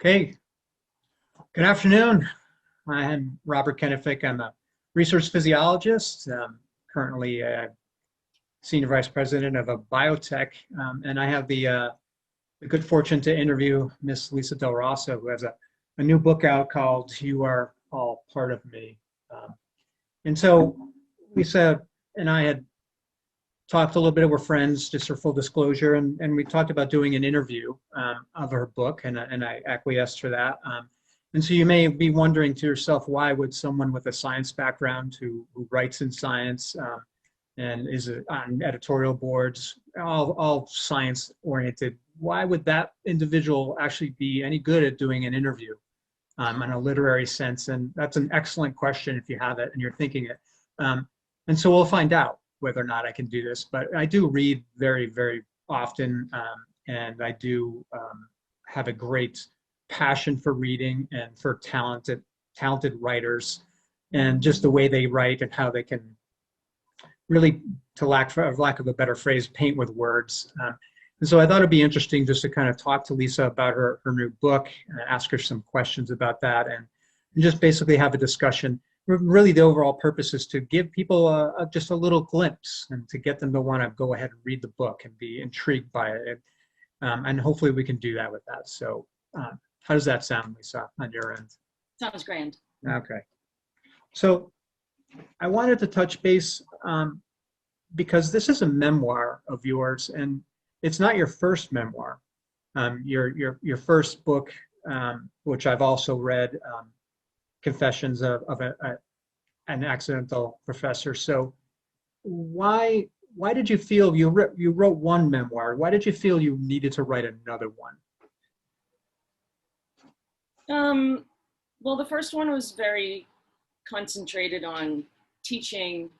Okay, good afternoon. I'm Robert Kenefick. I'm a research physiologist, currently a Senior Vice President of a biotech, and I have the good fortune to interview Miss Lisa Del Rosso, who has a new book out called You Are All Part of Me. And so Lisa and I had talked a little bit. We're friends, just for full disclosure, and we talked about doing an interview of her book, and I acquiesced for that. And so you may be wondering to yourself, why would someone with a science background who writes in science and is on editorial boards, all science oriented, why would that individual actually be any good at doing an interview in a literary sense? And that's an excellent question if you have it and you're thinking it. And so we'll find out whether or not I can do this. But I do read very, very often, and I do have a great passion for reading and for talented writers, and just the way they write and how they can really, for lack of a better phrase, paint with words. And so I thought it'd be interesting just to kind of talk to Lisa about her new book, and ask her some questions about that, and just basically have a discussion. Really, the overall purpose is to give people just a little glimpse and to get them to want to go ahead and read the book and be intrigued by it. And hopefully we can do that with that. So how does that sound, Lisa, on your end? Sounds grand. Okay. So I wanted to touch base because this is a memoir of yours, and it's not your first memoir. Your first book, which I've also read, Confessions of an Accidental Professor. So why did you feel you wrote one memoir? Why did you feel you needed to write another one? Well, the first one was very concentrated on teaching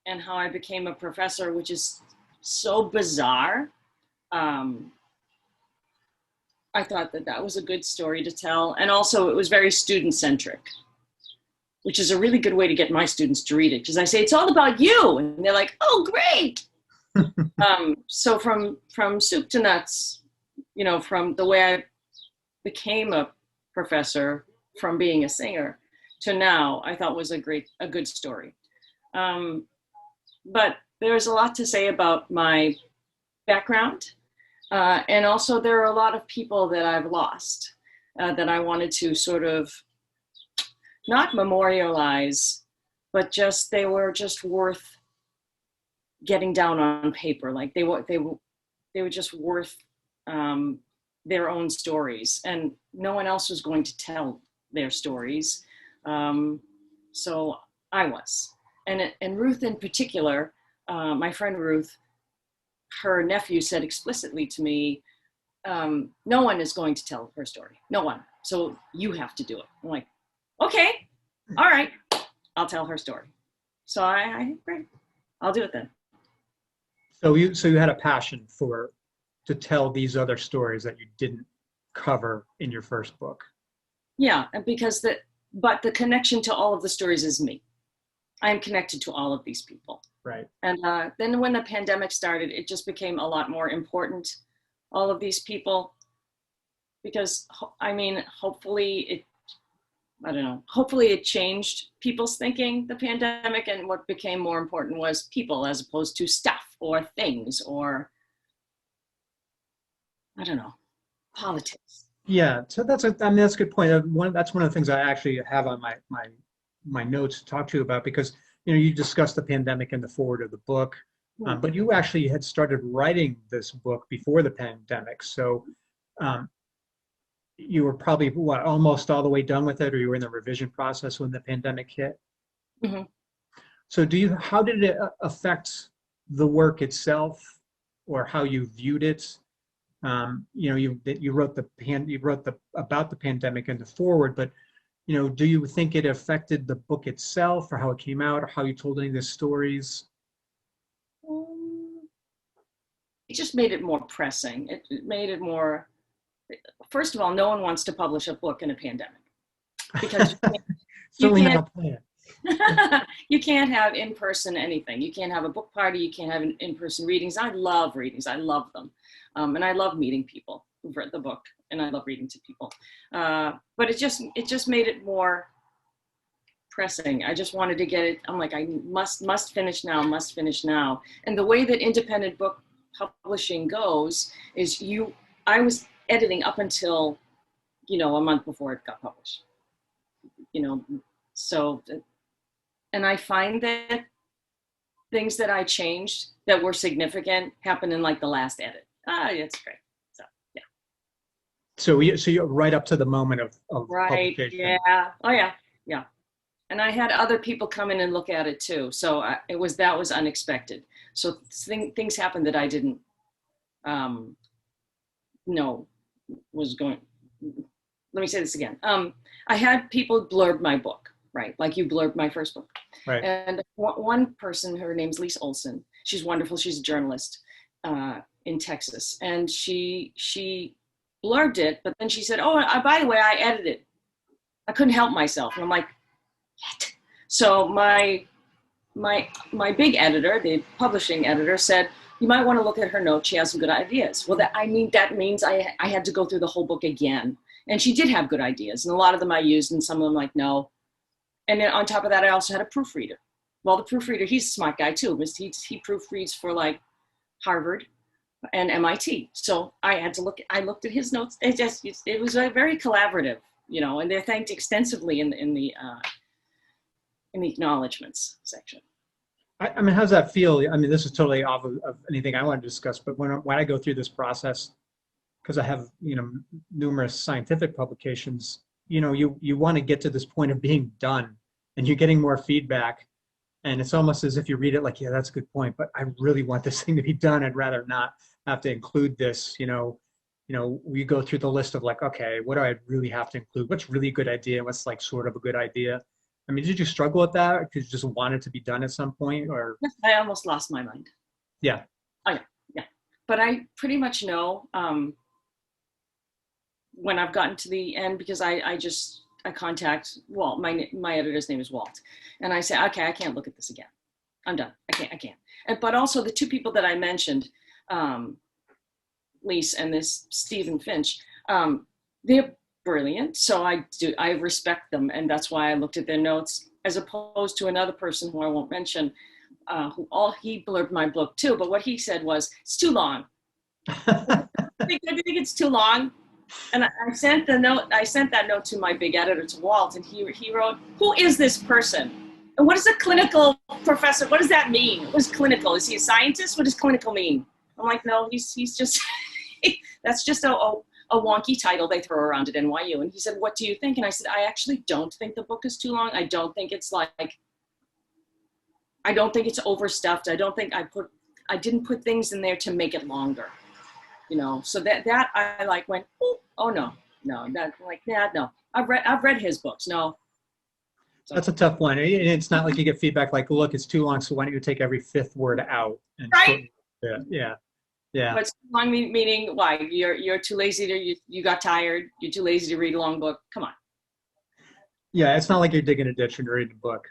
and how I became a professor, which is so bizarre. I thought that was a good story to tell. And also it was very student-centric, which is a really good way to get my students to read it. Because I say, it's all about you. And they're like, oh, great. So from soup to nuts, from the way I became a professor, from being a singer to now, I thought was a good story. But there's a lot to say about my background. And also there are a lot of people that I've lost that I wanted to sort of not memorialize, but they were just worth getting down on paper. Like they were just worth their own stories, and no one else was going to tell their stories. So I was, and Ruth in particular, my friend Ruth, her nephew said explicitly to me, no one is going to tell her story. No one. So you have to do it. I'm like, okay, all right, I'll tell her story. So I great, I'll do it then. So you had a passion to tell these other stories that you didn't cover in your first book. Yeah, and but the connection to all of the stories is me. I am connected to all of these people. Right. And then when the pandemic started, it just became a lot more important, all of these people, because hopefully it changed people's thinking, the pandemic, and what became more important was people as opposed to stuff or things or, I don't know, politics. Yeah, so that's a good point. That's one of the things I actually have on my notes to talk to you about, because you discussed the pandemic in the foreword of the book, but you actually had started writing this book before the pandemic. So you were probably almost all the way done with it, or you were in the revision process when the pandemic hit. Mm-hmm. So how did it affect the work itself, or how you viewed it? You wrote about the pandemic in the foreword, but do you think it affected the book itself, or how it came out, or how you told any of the stories? It just made it more pressing. It made it more. First of all, no one wants to publish a book in a pandemic, because certainly not a plan. You can't have in-person anything. You can't have a book party. You can't have in-person readings. I love readings. I love them. And I love meeting people. who've read the book, and I love reading to people. But it just made it more pressing. I just wanted to get it. I'm like, I must finish now. And the way that independent book publishing goes is I was editing up until, a month before it got published, so, and I find that things that I changed that were significant happened in like the last edit. It's great. So, yeah. So you're right up to the moment of Right. publication. Yeah. Oh yeah. Yeah. And I had other people come in and look at it too. So that was unexpected. So things happened that I didn't know was going. Let me say this again. I had people blurb my book, right? Like you blurbed my first book. Right. And one person, her name's Lisa Olson. She's wonderful. She's a journalist in Texas. And she blurbed it, but then she said, oh, by the way, I edited. I couldn't help myself. And I'm like, yet. So my big editor, the publishing editor, said, you might want to look at her notes. She has some good ideas. Well, that means I had to go through the whole book again. And she did have good ideas. And a lot of them I used, and some of them like, no. And then on top of that, I also had a proofreader. Well, the proofreader, he's a smart guy too. He proofreads for like Harvard and MIT. So I looked at his notes. It was very collaborative, and they're thanked extensively in the acknowledgments section. I mean, how's that feel? I mean, this is totally off of anything I want to discuss, but when I go through this process, because I have, numerous scientific publications, you want to get to this point of being done, and you're getting more feedback, and it's almost as if you read it like, yeah, that's a good point, but I really want this thing to be done. I'd rather not have to include this, we go through the list of like, okay, what do I really have to include? What's really a good idea? What's like sort of a good idea? I mean, did you struggle with that? Because you just want it to be done at some point, or? I almost lost my mind. Yeah. Oh yeah. But I pretty much know when I've gotten to the end, because I contact Walt. My editor's name is Walt, and I say, okay, I can't look at this again. I'm done. I can't. But also the two people that I mentioned, Lise and this Stephen Finch, they're brilliant. So I respect them. And that's why I looked at their notes, as opposed to another person who I won't mention, he blurbed my book too. But what he said was, it's too long. I think it's too long. And I sent that note to my big editor, to Walt, and he wrote, who is this person? And what is a clinical professor? What does that mean? What is clinical? Is he a scientist? What does clinical mean? I'm like, no, he's just, that's just a wonky title they throw around at NYU. And he said, what do you think? And I said, I actually don't think the book is too long. I don't think it's overstuffed. I don't think I didn't put things in there to make it longer. So that I like went, oh no, that like, yeah, no, I've read his books. No. So. That's a tough one. It's not like you get feedback like, look, it's too long, so why don't you take every fifth word out? And right. Yeah. But too long meaning why? You're too lazy you got tired. You're too lazy to read a long book. Come on. Yeah, it's not like you're digging a ditch and reading a book.